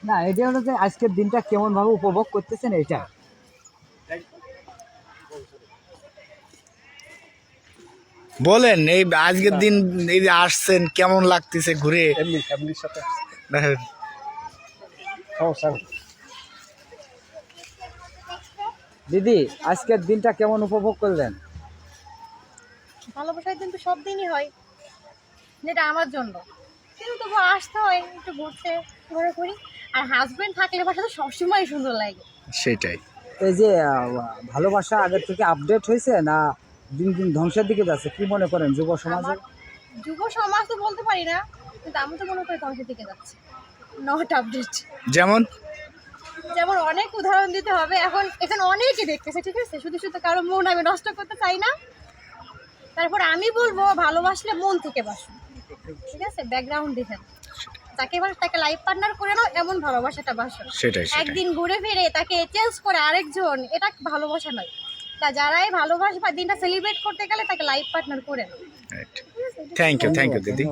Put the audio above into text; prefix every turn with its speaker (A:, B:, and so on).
A: না, এটা হলো যে আজকের দিনটা কেমন ভাবে উপভোগ করতেছেন এটা।
B: বলেন এই আজকের দিন এই যে আসছেন কেমন লাগতেছে ঘুরে?
C: ফ্যামিলির সাথে
B: দেখেন,
A: দিদি আজকের দিনটা কেমন উপভোগ করলেন?
D: ভালোবাসার দিন তো সব দিনই হয়, যেটা আমার জন্য, কিন্তু তবু আসতে হয় একটু ঘুরতে ঘোরাঘুরি। আর হাজবেন্ড থাকলে বাসা তো সবসময় সুন্দর লাগে।
B: সেটাই।
A: এই যে ভালোবাসা আগের থেকে আপডেট হয়েছে না দিন দিন ধ্বংসের দিকে যাচ্ছে, কি মনে করেন যুব সমাজে?
D: যুব সমাজ তো বলতে পারি না, কিন্তু আমি তো মনে করি ধ্বংসের দিকে যাচ্ছে, নট আপডেট।
B: যেমন
D: যেমন অনেক উদাহরণ দিতে হবে, এখন এখানে অনেকে দেখতেছে, ঠিক আছে, শুধু শুধু কারো মন আমি নষ্ট করতে চাই না। তারপর আমি বলবো ভালোবাসলে মন থেকে বাসুন, ঠিক আছে, ব্যাকগ্রাউন্ড দেখেন, তাকে এবার তাকে লাইফ পার্টনার করে নাও, এমন ভালোবাসাটা বাসো।
B: সেটাই সেটাই।
D: একদিন ঘুরে ফিরে তাকে চেঞ্জ করে আরেকজন, এটা ভালোবাসা নয়। তা যারাই ভালোবাসে বা দিনটা সেলিব্রেট করতে গেলে তাকে লাইফ পার্টনার করে নাও।
B: থ্যাংক ইউ দিদি।